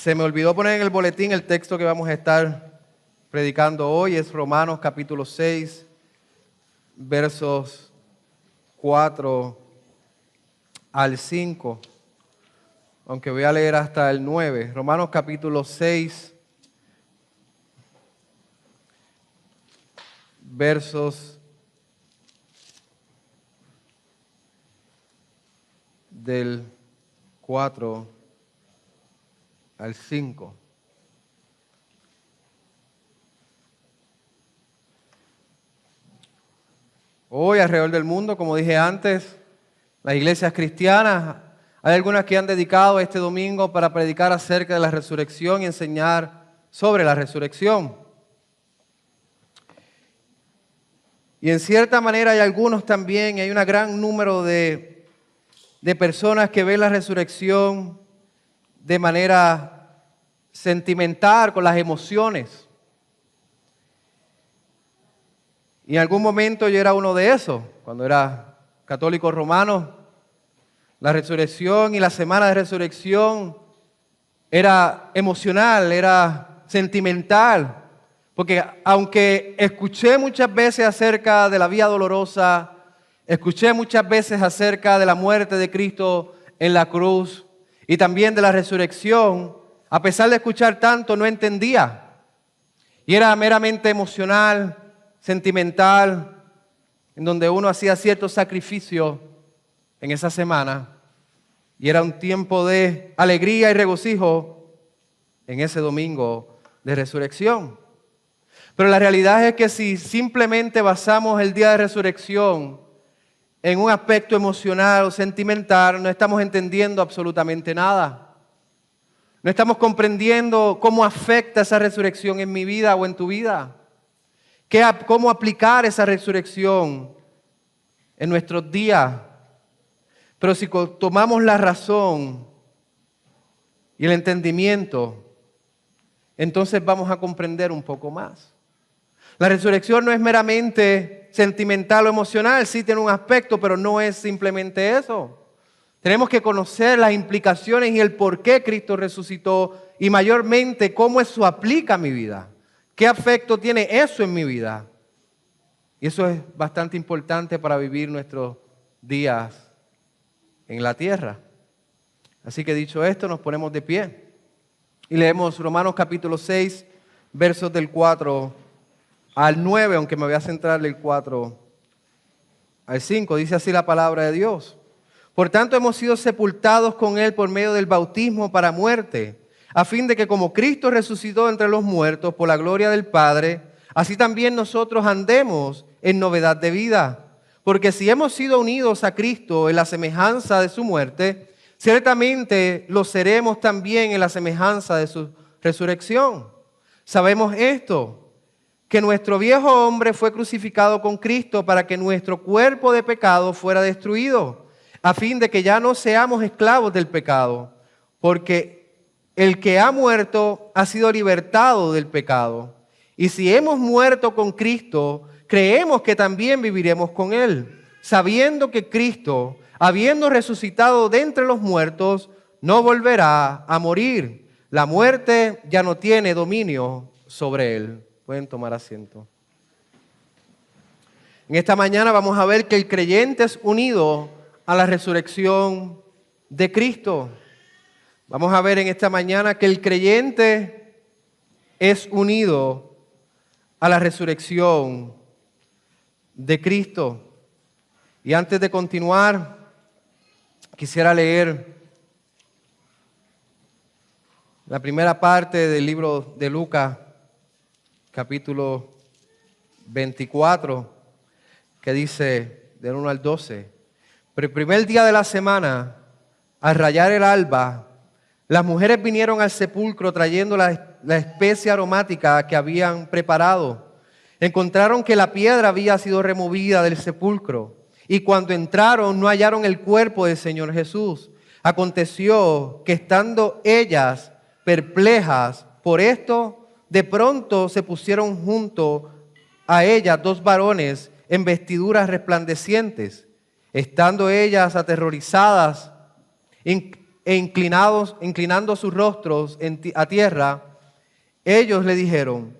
Se me olvidó poner en el boletín el texto que vamos a estar predicando hoy. Es Romanos capítulo 6, versos 4 al 5. Aunque voy a leer hasta el 9. Romanos capítulo 6, versos del 4 al 5. Hoy alrededor del mundo, como dije antes, las iglesias cristianas, hay algunas que han dedicado este domingo para predicar acerca de la resurrección y enseñar sobre la resurrección. Y en cierta manera hay algunos también, hay un gran número de personas que ven la resurrección de manera sentimental, con las emociones. Y en algún momento yo era uno de esos, cuando era católico romano. La resurrección y la semana de resurrección era emocional, era sentimental, porque aunque escuché muchas veces acerca de la vía dolorosa, escuché muchas veces acerca de la muerte de Cristo en la cruz y también de la resurrección, a pesar de escuchar tanto, no entendía. Y era meramente emocional, sentimental, en donde uno hacía ciertos sacrificios en esa semana. Y era un tiempo de alegría y regocijo en ese domingo de resurrección. Pero la realidad es que si simplemente basamos el día de resurrección en un aspecto emocional o sentimental, no estamos entendiendo absolutamente nada. No estamos comprendiendo cómo afecta esa resurrección en mi vida o en tu vida. Cómo aplicar esa resurrección en nuestros días. Pero si tomamos la razón y el entendimiento, entonces vamos a comprender un poco más. La resurrección no es meramente sentimental o emocional, sí tiene un aspecto, pero no es simplemente eso. Tenemos que conocer las implicaciones y el por qué Cristo resucitó y mayormente cómo eso aplica a mi vida. ¿Qué afecto tiene eso en mi vida? Y eso es bastante importante para vivir nuestros días en la tierra. Así que dicho esto, nos ponemos de pie y leemos Romanos capítulo 6, versos del 4 al 9, aunque me voy a centrar del 4 al 5. Dice así la palabra de Dios. Por tanto, hemos sido sepultados con Él por medio del bautismo para muerte, a fin de que como Cristo resucitó entre los muertos por la gloria del Padre, así también nosotros andemos en novedad de vida. Porque si hemos sido unidos a Cristo en la semejanza de su muerte, ciertamente lo seremos también en la semejanza de su resurrección. Sabemos esto, que nuestro viejo hombre fue crucificado con Cristo para que nuestro cuerpo de pecado fuera destruido, a fin de que ya no seamos esclavos del pecado, porque el que ha muerto ha sido libertado del pecado. Y si hemos muerto con Cristo, creemos que también viviremos con Él, sabiendo que Cristo, habiendo resucitado de entre los muertos, no volverá a morir. La muerte ya no tiene dominio sobre Él. Pueden tomar asiento. En esta mañana vamos a ver que el creyente es unido a la resurrección de Cristo. Vamos a ver en esta mañana que el creyente es unido a la resurrección de Cristo. Y antes de continuar, quisiera leer la primera parte del libro de Lucas, capítulo 24, que dice del 1 al 12. Pero el primer día de la semana, al rayar el alba, las mujeres vinieron al sepulcro trayendo la especia aromática que habían preparado. Encontraron que la piedra había sido removida del sepulcro y cuando entraron no hallaron el cuerpo del Señor Jesús. Aconteció que estando ellas perplejas por esto, de pronto se pusieron junto a ellas dos varones en vestiduras resplandecientes. Estando ellas aterrorizadas, e inclinando sus rostros a tierra, ellos le dijeron: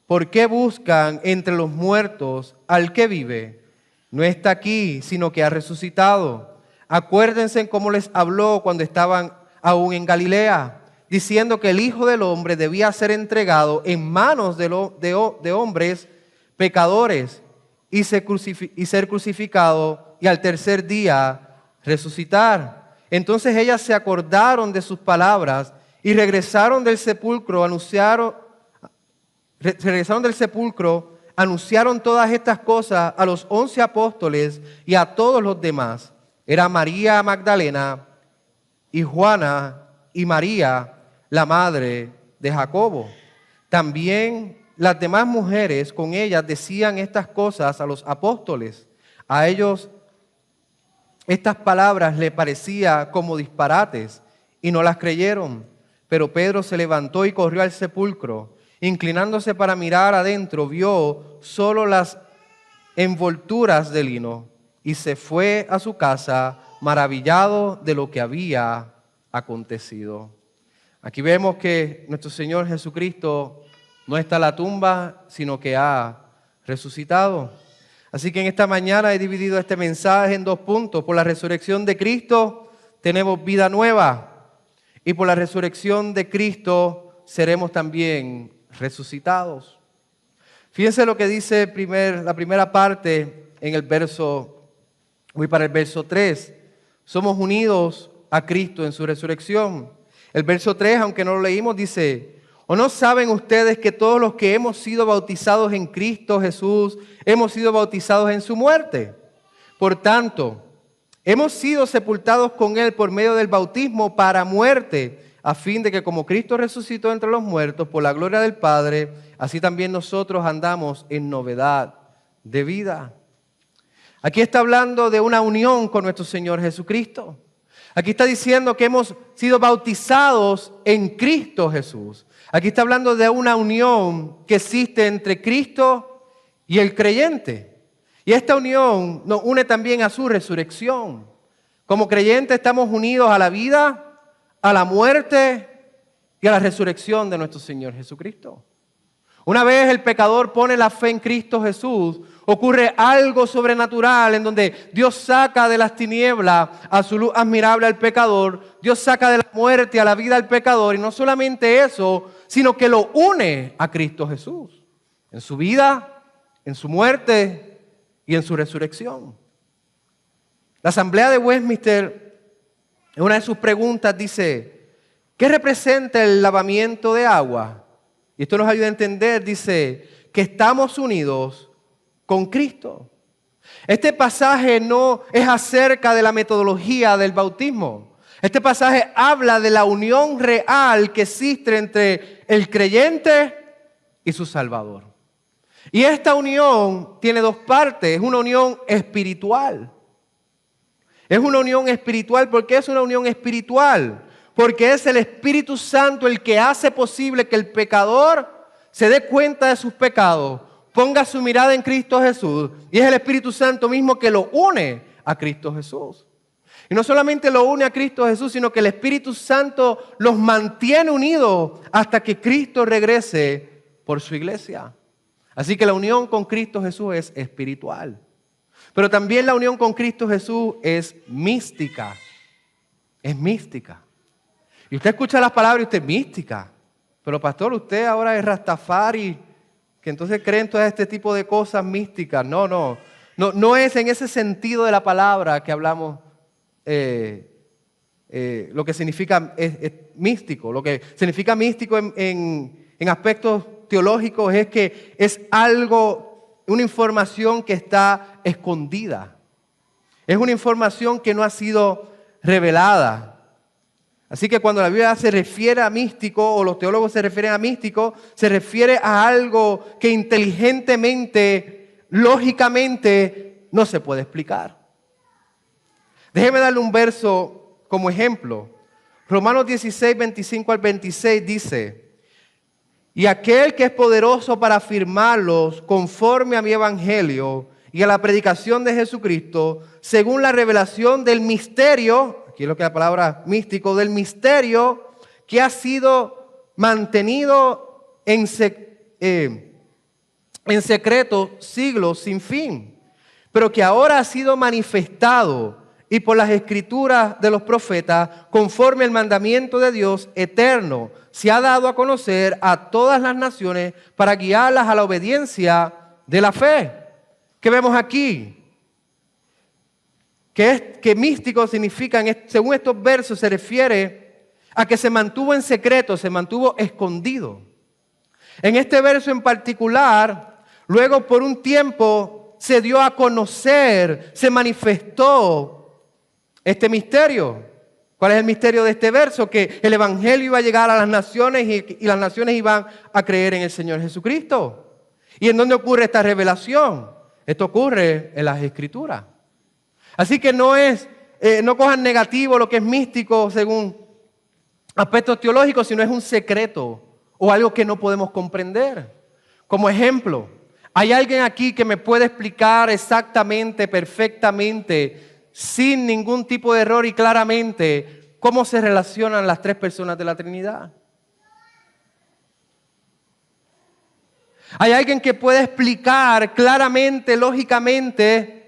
¿por qué buscan entre los muertos al que vive? No está aquí, sino que ha resucitado. Acuérdense cómo les habló cuando estaban aún en Galilea, diciendo que el Hijo del Hombre debía ser entregado en manos de hombres pecadores y ser crucificado y al tercer día resucitar. Entonces ellas se acordaron de sus palabras y regresaron del sepulcro, anunciaron todas estas cosas a los 11 apóstoles y a todos los demás. Era María Magdalena y Juana y María, la madre de Jacobo. También las demás mujeres con ellas decían estas cosas a los apóstoles. A ellos estas palabras les parecía como disparates y no las creyeron. Pero Pedro se levantó y corrió al sepulcro. Inclinándose para mirar adentro, vio solo las envolturas de lino y se fue a su casa maravillado de lo que había acontecido. Aquí vemos que nuestro Señor Jesucristo no está en la tumba, sino que ha resucitado. Así que en esta mañana he dividido este mensaje en 2 puntos. Por la resurrección de Cristo tenemos vida nueva y por la resurrección de Cristo seremos también resucitados. Fíjense lo que dice la primera parte en el verso, voy para el verso 3. Somos unidos a Cristo en su resurrección. El verso 3, aunque no lo leímos, dice: ¿o no saben ustedes que todos los que hemos sido bautizados en Cristo Jesús, hemos sido bautizados en su muerte? Por tanto, hemos sido sepultados con Él por medio del bautismo para muerte, a fin de que como Cristo resucitó entre los muertos por la gloria del Padre, así también nosotros andamos en novedad de vida. Aquí está hablando de una unión con nuestro Señor Jesucristo. Aquí está diciendo que hemos sido bautizados en Cristo Jesús. Aquí está hablando de una unión que existe entre Cristo y el creyente. Y esta unión nos une también a su resurrección. Como creyentes estamos unidos a la vida, a la muerte y a la resurrección de nuestro Señor Jesucristo. Una vez el pecador pone la fe en Cristo Jesús, ocurre algo sobrenatural en donde Dios saca de las tinieblas a su luz admirable al pecador, Dios saca de la muerte a la vida al pecador, y no solamente eso, sino que lo une a Cristo Jesús, en su vida, en su muerte y en su resurrección. La Asamblea de Westminster, en una de sus preguntas, dice: ¿qué representa el lavamiento de agua? Y esto nos ayuda a entender, dice, que estamos unidos con Cristo. Este pasaje no es acerca de la metodología del bautismo. Este pasaje habla de la unión real que existe entre el creyente y su Salvador. Y esta unión tiene 2 partes. Es una unión espiritual. Es una unión espiritual. ¿Por qué es una unión espiritual? Porque es el Espíritu Santo el que hace posible que el pecador se dé cuenta de sus pecados, ponga su mirada en Cristo Jesús, y es el Espíritu Santo mismo que lo une a Cristo Jesús. Y no solamente lo une a Cristo Jesús, sino que el Espíritu Santo los mantiene unidos hasta que Cristo regrese por su iglesia. Así que la unión con Cristo Jesús es espiritual. Pero también la unión con Cristo Jesús es mística. Es mística. Y usted escucha las palabras y usted es mística. Pero pastor, usted ahora es Rastafari, que entonces creen todo este tipo de cosas místicas. No es en ese sentido de la palabra que hablamos, lo que significa es místico. Lo que significa místico en aspectos teológicos es que es algo, una información que está escondida. Es una información que no ha sido revelada. Así que cuando la Biblia se refiere a místico, o los teólogos se refieren a místico, se refiere a algo que inteligentemente, lógicamente, no se puede explicar. Déjeme darle un verso como ejemplo. Romanos 16, 25 al 26 dice: y aquel que es poderoso para afirmarlos conforme a mi evangelio y a la predicación de Jesucristo, según la revelación del misterio, aquí es lo que la palabra místico, del misterio que ha sido mantenido en secreto siglos sin fin, pero que ahora ha sido manifestado y por las escrituras de los profetas, conforme el mandamiento de Dios eterno, se ha dado a conocer a todas las naciones para guiarlas a la obediencia de la fe. ¿Qué vemos aquí? Que místico significa, según estos versos, se refiere a que se mantuvo en secreto, se mantuvo escondido. En este verso en particular, luego por un tiempo se dio a conocer, se manifestó este misterio. ¿Cuál es el misterio de este verso? Que el evangelio iba a llegar a las naciones y las naciones iban a creer en el Señor Jesucristo. ¿Y en dónde ocurre esta revelación? Esto ocurre en las Escrituras. Así que no cojan negativo lo que es místico según aspectos teológicos, sino es un secreto o algo que no podemos comprender. Como ejemplo, ¿hay alguien aquí que me puede explicar exactamente, perfectamente, sin ningún tipo de error y claramente, cómo se relacionan las tres personas de la Trinidad? ¿Hay alguien que pueda explicar claramente, lógicamente,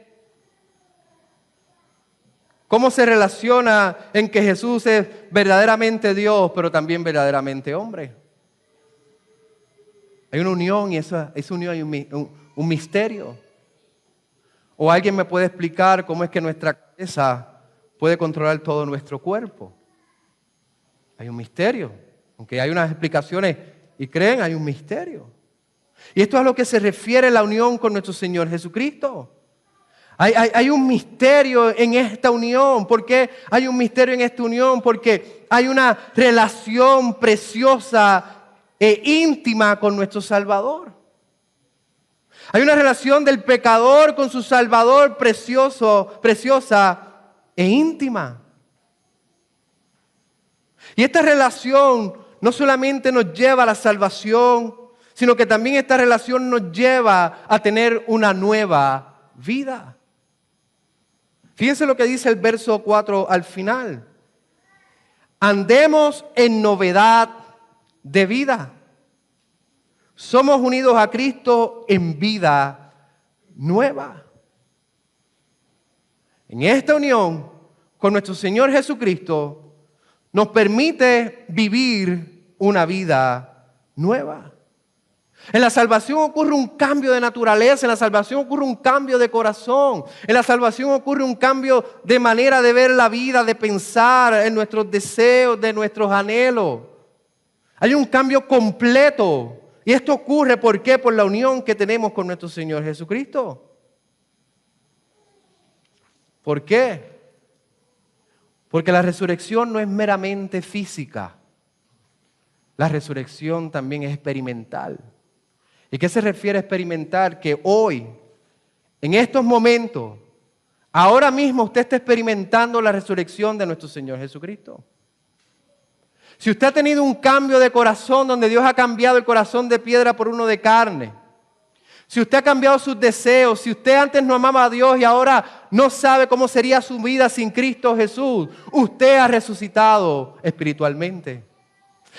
cómo se relaciona en que Jesús es verdaderamente Dios, pero también verdaderamente hombre? Hay una unión y esa unión hay un misterio. ¿O alguien me puede explicar cómo es que nuestra cabeza puede controlar todo nuestro cuerpo? Hay un misterio. Aunque hay unas explicaciones y creen, hay un misterio. Y esto es a lo que se refiere la unión con nuestro Señor Jesucristo. Hay un misterio en esta unión. ¿Por qué hay un misterio en esta unión? Porque hay una relación preciosa e íntima con nuestro Salvador. Hay una relación del pecador con su Salvador preciosa e íntima. Y esta relación no solamente nos lleva a la salvación, sino que también esta relación nos lleva a tener una nueva vida. Fíjense lo que dice el verso 4 al final. Andemos en novedad de vida. Somos unidos a Cristo en vida nueva. En esta unión con nuestro Señor Jesucristo nos permite vivir una vida nueva. En la salvación ocurre un cambio de naturaleza, en la salvación ocurre un cambio de corazón, en la salvación ocurre un cambio de manera de ver la vida, de pensar en nuestros deseos, de nuestros anhelos. Hay un cambio completo. Y esto ocurre, ¿por qué? Por la unión que tenemos con nuestro Señor Jesucristo. ¿Por qué? Porque la resurrección no es meramente física. La resurrección también es experimental. ¿Y qué se refiere a experimentar? Que hoy, en estos momentos, ahora mismo usted está experimentando la resurrección de nuestro Señor Jesucristo. Si usted ha tenido un cambio de corazón donde Dios ha cambiado el corazón de piedra por uno de carne, si usted ha cambiado sus deseos, si usted antes no amaba a Dios y ahora no sabe cómo sería su vida sin Cristo Jesús, usted ha resucitado espiritualmente.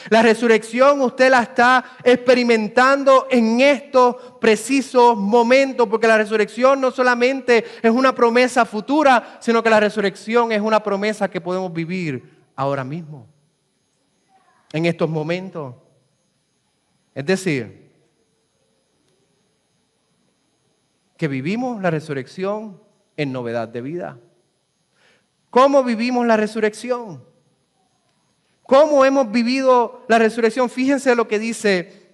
La resurrección usted la está experimentando en estos precisos momentos, porque la resurrección no solamente es una promesa futura, sino que la resurrección es una promesa que podemos vivir ahora mismo, en estos momentos. Es decir, que vivimos la resurrección en novedad de vida. ¿Cómo vivimos la resurrección? ¿Cómo hemos vivido la resurrección? Fíjense lo que dice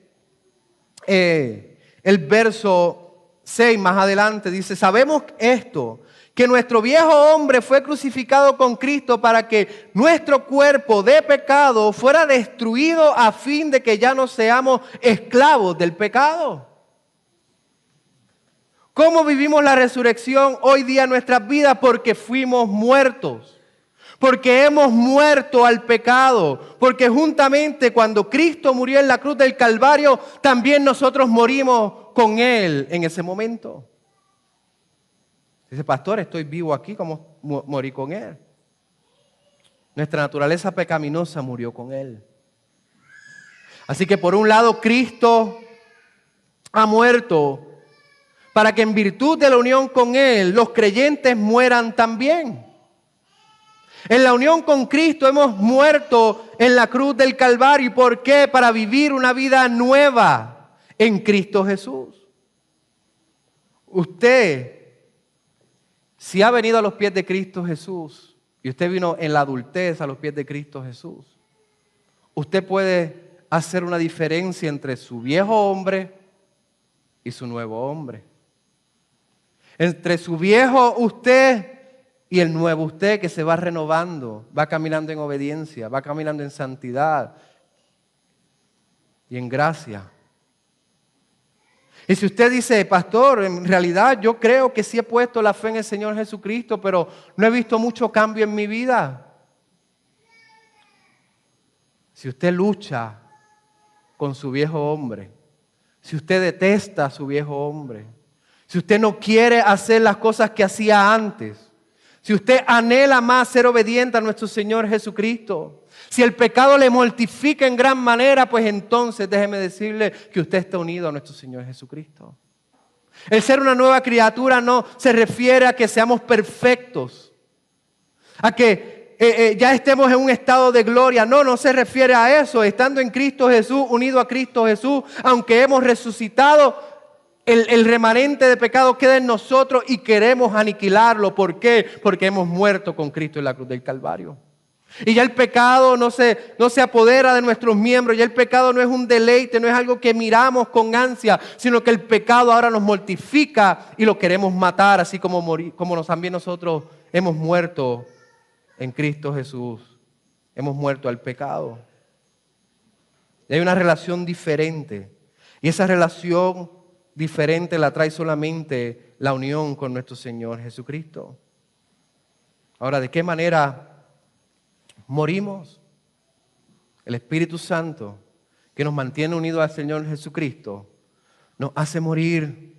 el verso 6 más adelante. Dice, sabemos esto, que nuestro viejo hombre fue crucificado con Cristo para que nuestro cuerpo de pecado fuera destruido a fin de que ya no seamos esclavos del pecado. ¿Cómo vivimos la resurrección hoy día en nuestras vidas? Porque fuimos muertos. Porque hemos muerto al pecado. Porque juntamente cuando Cristo murió en la cruz del Calvario, también nosotros morimos con Él en ese momento. Dice, pastor, estoy vivo aquí, ¿cómo morí con Él? Nuestra naturaleza pecaminosa murió con Él. Así que por un lado Cristo ha muerto para que en virtud de la unión con Él los creyentes mueran también. En la unión con Cristo hemos muerto en la cruz del Calvario. ¿Y por qué? Para vivir una vida nueva en Cristo Jesús. Usted, si ha venido a los pies de Cristo Jesús y usted vino en la adultez a los pies de Cristo Jesús, usted puede hacer una diferencia entre su viejo hombre y su nuevo hombre. Entre su viejo usted y el nuevo usted, que se va renovando, va caminando en obediencia, va caminando en santidad y en gracia. Y si usted dice, pastor, en realidad yo creo que sí he puesto la fe en el Señor Jesucristo, pero no he visto mucho cambio en mi vida. Si usted lucha con su viejo hombre, si usted detesta a su viejo hombre, si usted no quiere hacer las cosas que hacía antes, si usted anhela más ser obediente a nuestro Señor Jesucristo, si el pecado le mortifica en gran manera, pues entonces déjeme decirle que usted está unido a nuestro Señor Jesucristo. El ser una nueva criatura no se refiere a que seamos perfectos, a que ya estemos en un estado de gloria. No se refiere a eso. Estando en Cristo Jesús, unido a Cristo Jesús, aunque hemos resucitado, el remanente de pecado queda en nosotros y queremos aniquilarlo. ¿Por qué? Porque hemos muerto con Cristo en la cruz del Calvario. Y ya el pecado no se apodera de nuestros miembros. Ya el pecado no es un deleite, no es algo que miramos con ansia, sino que el pecado ahora nos mortifica y lo queremos matar, así como también nosotros hemos muerto en Cristo Jesús. Hemos muerto al pecado. Y hay una relación diferente. Y esa relación diferente la trae solamente la unión con nuestro Señor Jesucristo. Ahora, ¿de qué manera morimos? El Espíritu Santo, que nos mantiene unidos al Señor Jesucristo, nos hace morir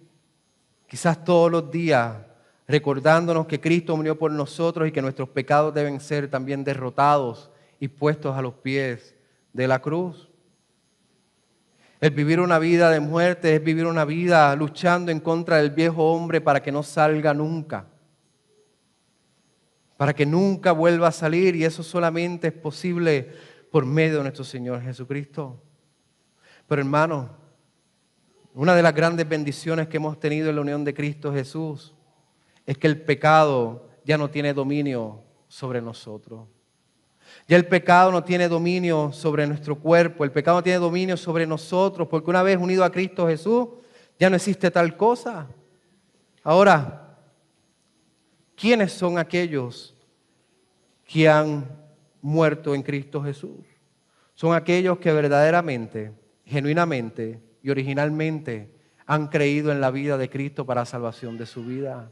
quizás todos los días, recordándonos que Cristo murió por nosotros y que nuestros pecados deben ser también derrotados y puestos a los pies de la cruz. El vivir una vida de muerte es vivir una vida luchando en contra del viejo hombre para que no salga nunca. Para que nunca vuelva a salir, y eso solamente es posible por medio de nuestro Señor Jesucristo. Pero hermano, una de las grandes bendiciones que hemos tenido en la unión de Cristo Jesús es que el pecado ya no tiene dominio sobre nosotros. Ya el pecado no tiene dominio sobre nuestro cuerpo, el pecado no tiene dominio sobre nosotros, porque una vez unido a Cristo Jesús, ya no existe tal cosa. Ahora, ¿quiénes son aquellos que han muerto en Cristo Jesús? Son aquellos que verdaderamente, genuinamente y originalmente han creído en la vida de Cristo para salvación de su vida.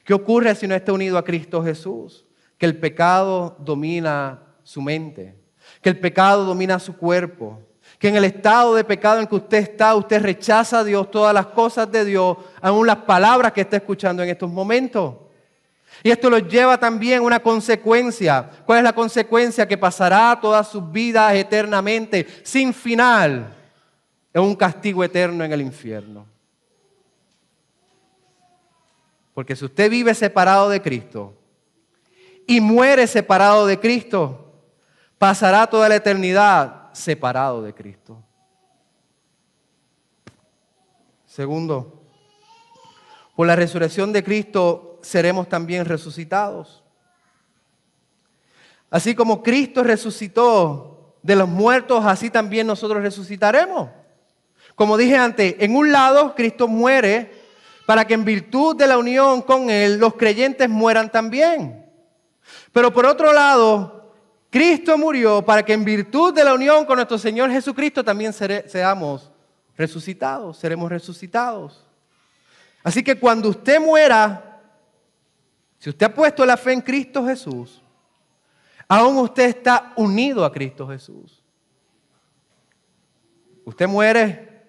¿Qué ocurre si no está unido a Cristo Jesús? Que el pecado domina su mente, que el pecado domina su cuerpo, que en el estado de pecado en que usted está, usted rechaza a Dios, todas las cosas de Dios, aún las palabras que está escuchando en estos momentos. Y esto lo lleva también a una consecuencia. ¿Cuál es la consecuencia? Que pasará todas sus vidas eternamente, sin final, en un castigo eterno en el infierno. Porque si usted vive separado de Cristo y muere separado de Cristo, pasará toda la eternidad separado de Cristo. Segundo, por la resurrección de Cristo seremos también resucitados. Así como Cristo resucitó de los muertos, así también nosotros resucitaremos. Como dije antes, en un lado Cristo muere para que en virtud de la unión con Él los creyentes mueran también. Pero por otro lado, Cristo murió para que en virtud de la unión con nuestro Señor Jesucristo también seamos resucitados, seremos resucitados. Así que cuando usted muera, si usted ha puesto la fe en Cristo Jesús, aún usted está unido a Cristo Jesús. Usted muere,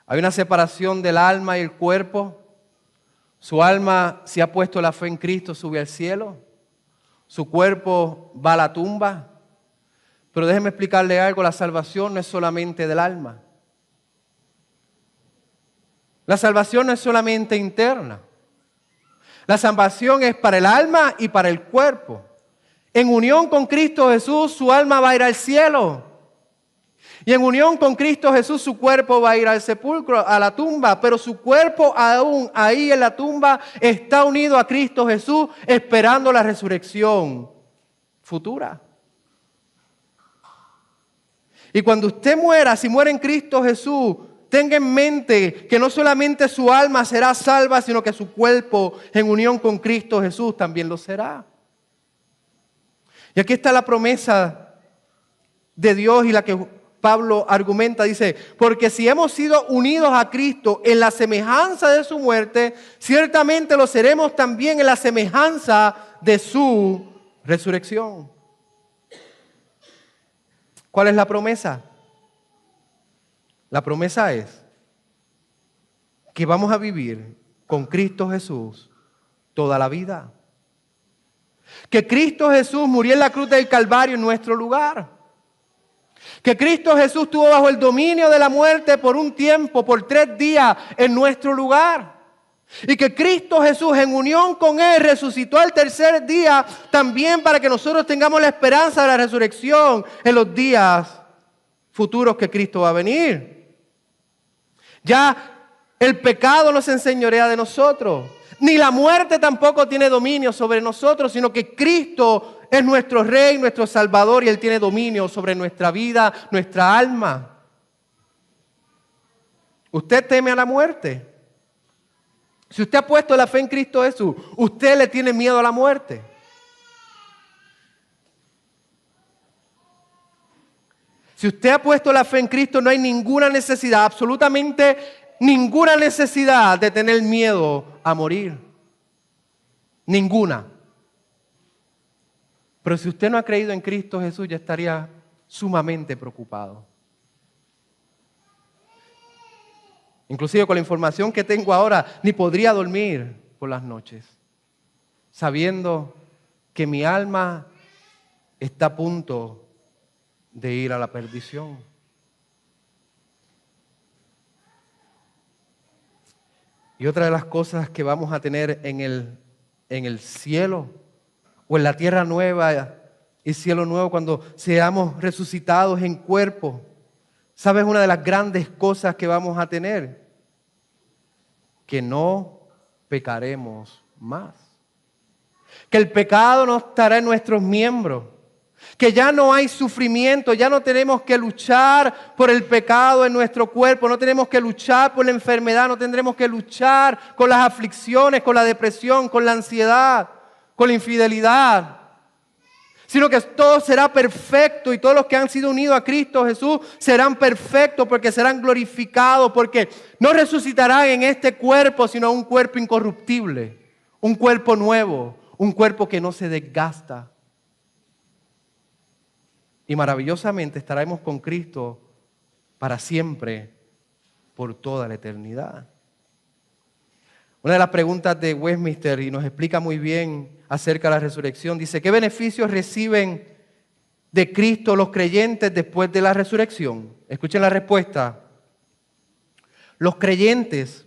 hay una separación del alma y el cuerpo. Su alma, si ha puesto la fe en Cristo, sube al cielo. su cuerpo va a la tumba. Pero déjeme explicarle algo, la salvación no es solamente del alma. La salvación no es solamente interna. La salvación es para el alma y para el cuerpo. En unión con Cristo Jesús, su alma va a ir al cielo. Y en unión con Cristo Jesús, su cuerpo va a ir al sepulcro, a la tumba. Pero su cuerpo aún ahí en la tumba está unido a Cristo Jesús, esperando la resurrección futura. Y cuando usted muera, si muere en Cristo Jesús, tenga en mente que no solamente su alma será salva, sino que su cuerpo en unión con Cristo Jesús también lo será. Y aquí está la promesa de Dios y la que Pablo argumenta, dice, porque si hemos sido unidos a Cristo en la semejanza de su muerte, ciertamente lo seremos también en la semejanza de su resurrección. ¿Cuál es la promesa? La promesa es que vamos a vivir con Cristo Jesús toda la vida. Que Cristo Jesús murió en la cruz del Calvario en nuestro lugar. Que Cristo Jesús estuvo bajo el dominio de la muerte por un tiempo, por 3 días en nuestro lugar. Y que Cristo Jesús en unión con Él resucitó al tercer día también para que nosotros tengamos la esperanza de la resurrección en los días futuros que Cristo va a venir. Ya el pecado no se enseñorea de nosotros, ni la muerte tampoco tiene dominio sobre nosotros, sino que Cristo es nuestro Rey, nuestro Salvador, y Él tiene dominio sobre nuestra vida, nuestra alma. ¿Usted teme a la muerte? Si usted ha puesto la fe en Cristo Jesús, ¿usted le tiene miedo a la muerte? Si usted ha puesto la fe en Cristo, no hay ninguna necesidad, absolutamente ninguna necesidad de tener miedo a morir. Ninguna. Pero si usted no ha creído en Cristo Jesús, ya estaría sumamente preocupado. Inclusive con la información que tengo ahora, ni podría dormir por las noches, sabiendo que mi alma está a punto de ir a la perdición. Y otra de las cosas que vamos a tener en el cielo o en la tierra nueva y cielo nuevo cuando seamos resucitados en cuerpo, ¿sabes una de las grandes cosas que vamos a tener? Que no pecaremos más. Que el pecado no estará en nuestros miembros. Que ya no hay sufrimiento, ya no tenemos que luchar por el pecado en nuestro cuerpo, no tenemos que luchar por la enfermedad, no tendremos que luchar con las aflicciones, con la depresión, con la ansiedad, con la infidelidad. Sino que todo será perfecto y todos los que han sido unidos a Cristo Jesús serán perfectos porque serán glorificados, porque no resucitarán en este cuerpo, sino un cuerpo incorruptible, un cuerpo nuevo, un cuerpo que no se desgasta. Y maravillosamente estaremos con Cristo para siempre, por toda la eternidad. Una de las preguntas de Westminster, y nos explica muy bien acerca de la resurrección, dice, ¿qué beneficios reciben de Cristo los creyentes después de la resurrección? Escuchen la respuesta. Los creyentes,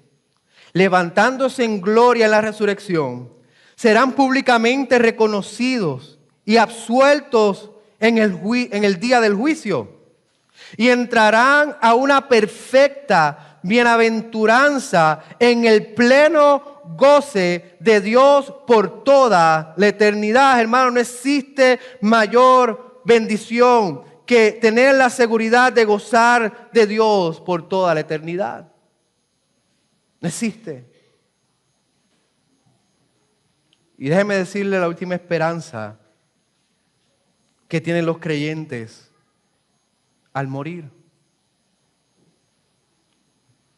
levantándose en gloria en la resurrección, serán públicamente reconocidos y absueltos en el día del juicio, y entrarán a una perfecta bienaventuranza en el pleno goce de Dios por toda la eternidad. Hermano, no existe mayor bendición que tener la seguridad de gozar de Dios por toda la eternidad. No existe. Y déjeme decirle la última esperanza que tienen los creyentes al morir.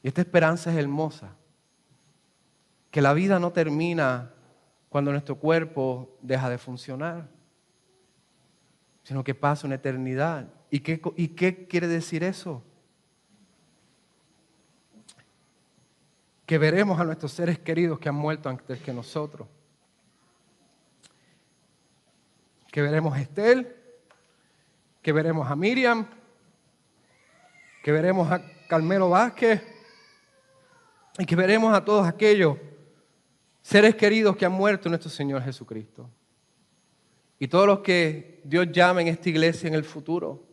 Y esta esperanza es hermosa. Que la vida no termina cuando nuestro cuerpo deja de funcionar, sino que pasa una eternidad. ¿Y qué quiere decir eso? Que veremos a nuestros seres queridos que han muerto antes que nosotros. que veremos a Estel, que veremos a Miriam, que veremos a Carmelo Vázquez y que veremos a todos aquellos seres queridos que han muerto en nuestro Señor Jesucristo. Y todos los que Dios llame en esta iglesia en el futuro.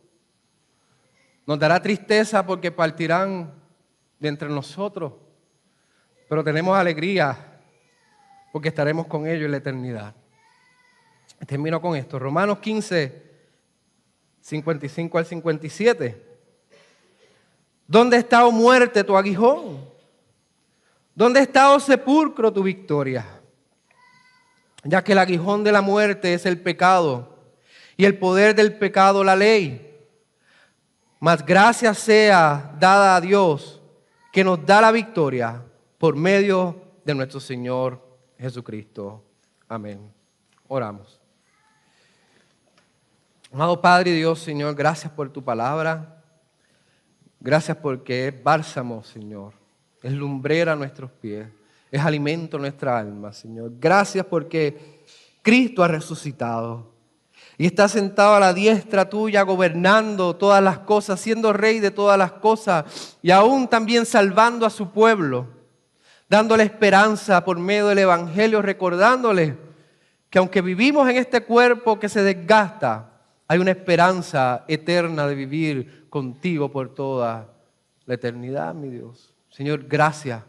Nos dará tristeza porque partirán de entre nosotros, pero tenemos alegría porque estaremos con ellos en la eternidad. Termino con esto. Romanos 15, 55 al 57. ¿Dónde está, oh muerte, tu aguijón? ¿Dónde está, oh sepulcro, tu victoria? Ya que el aguijón de la muerte es el pecado y el poder del pecado la ley. Mas gracias sea dada a Dios que nos da la victoria por medio de nuestro Señor Jesucristo. Amén. Oramos. Amado Padre Dios, Señor, gracias por tu palabra. Gracias porque es bálsamo, Señor. Es lumbrera a nuestros pies. Es alimento a nuestra alma, Señor. Gracias porque Cristo ha resucitado y está sentado a la diestra tuya, gobernando todas las cosas, siendo rey de todas las cosas y aún también salvando a su pueblo, dándole esperanza por medio del Evangelio, recordándole que aunque vivimos en este cuerpo que se desgasta, hay una esperanza eterna de vivir contigo por toda la eternidad, mi Dios. Señor, gracias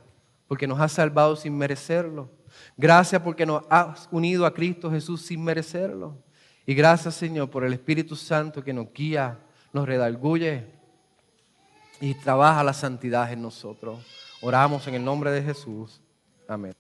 porque nos has salvado sin merecerlo. Gracias porque nos has unido a Cristo Jesús sin merecerlo. Y gracias, Señor, por el Espíritu Santo que nos guía, nos redarguye y trabaja la santidad en nosotros. Oramos en el nombre de Jesús. Amén.